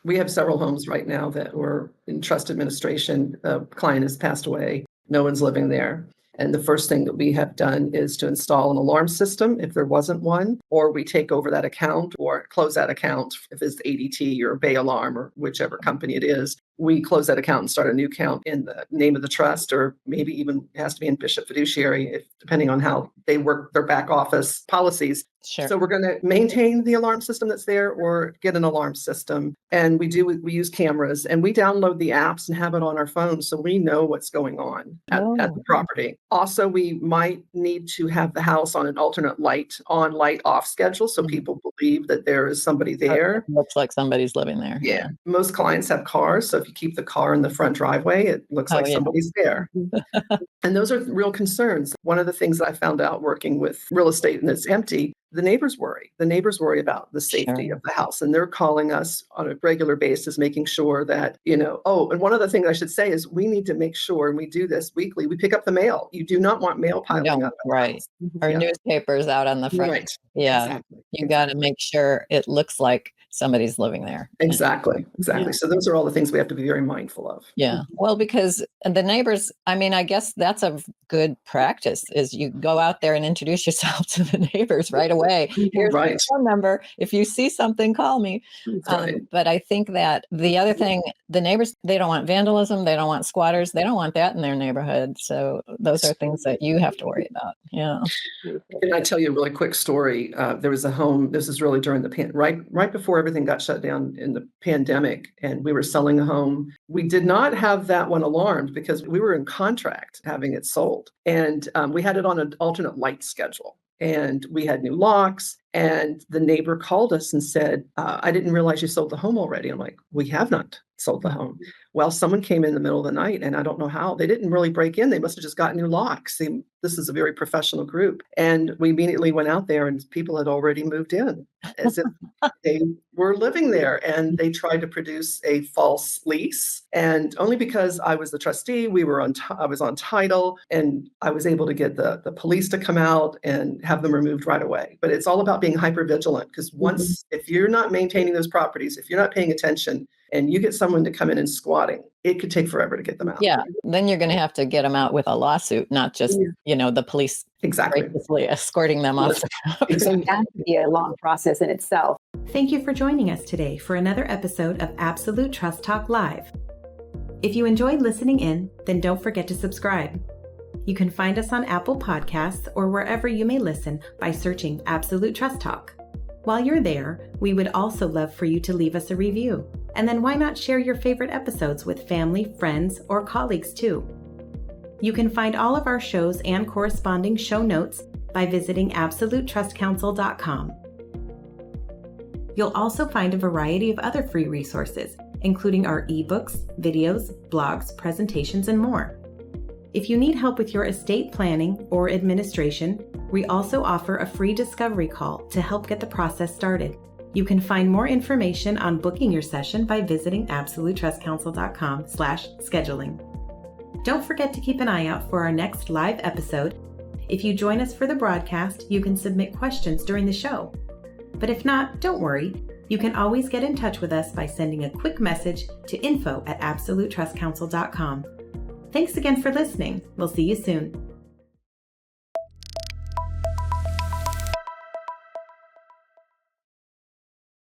We have several homes right now that were in trust administration. The client has passed away. No one's living there. And the first thing that we have done is to install an alarm system if there wasn't one, or we take over that account or close that account if it's ADT or Bay Alarm or whichever company it is. We close that account and start a new account in the name of the trust, or maybe even it has to be in Bishop Fiduciary, depending on how they work their back office policies. Sure. So we're going to maintain the alarm system that's there or get an alarm system. And we use cameras and we download the apps and have it on our phones so we know what's going on at the property. Also, we might need to have the house on an alternate light on, light off schedule so people believe that there is somebody there. It looks like somebody's living there. Yeah. Most clients have cars. So if you keep the car in the front driveway, it looks like somebody's there. And those are real concerns. One of the things that I found out working with real estate and it's empty, the neighbors worry. The neighbors worry about the safety of the house. And they're calling us on a regular basis, making sure that, and one of the things I should say is we need to make sure, and we do this weekly, we pick up the mail. You do not want mail piling up. Right. Or newspapers out on the front. Right. Yeah. Exactly. You got to make sure it looks like somebody's living there. Exactly. Yeah. So those are all the things we have to be very mindful of. Yeah. Well, because the neighbors, I guess that's a good practice is you go out there and introduce yourself to the neighbors right away. Here's my phone number. If you see something, call me. But I think that the other thing, the neighbors, they don't want vandalism. They don't want squatters. They don't want that in their neighborhood. So those are things that you have to worry about. Yeah. Can I tell you a really quick story? There was a home, this is really during the right before everything got shut down in the pandemic, and we were selling a home. We did not have that one alarmed because we were in contract having it sold. And we had it on an alternate light schedule. And we had new locks. And the neighbor called us and said, I didn't realize you sold the home already. I'm like, we have not sold the home. Well, someone came in the middle of the night and I don't know how. They didn't really break in. They must have just got new locks. This is a very professional group. And we immediately went out there and people had already moved in as if they were living there. And they tried to produce a false lease. And only because I was the trustee, I was on title, and I was able to get the police to come out and have them removed right away. But it's all about being hyper vigilant, because if you're not maintaining those properties, if you're not paying attention, and you get someone to come in and squatting, it could take forever to get them out. Yeah. Then you're going to have to get them out with a lawsuit, not just, the police graciously escorting them off. Exactly. That could be a long process in itself. Thank you for joining us today for another episode of Absolute Trust Talk Live. If you enjoyed listening in, then don't forget to subscribe. You can find us on Apple Podcasts or wherever you may listen by searching Absolute Trust Talk. While you're there, we would also love for you to leave us a review. And then why not share your favorite episodes with family, friends, or colleagues too? You can find all of our shows and corresponding show notes by visiting absolutetrustcounsel.com. You'll also find a variety of other free resources, including our ebooks, videos, blogs, presentations, and more. If you need help with your estate planning or administration, we also offer a free discovery call to help get the process started. You can find more information on booking your session by visiting absolutetrustcounsel.com/scheduling. Don't forget to keep an eye out for our next live episode. If you join us for the broadcast, you can submit questions during the show. But if not, don't worry. You can always get in touch with us by sending a quick message to info@absolutetrustcounsel.com. Thanks again for listening. We'll see you soon.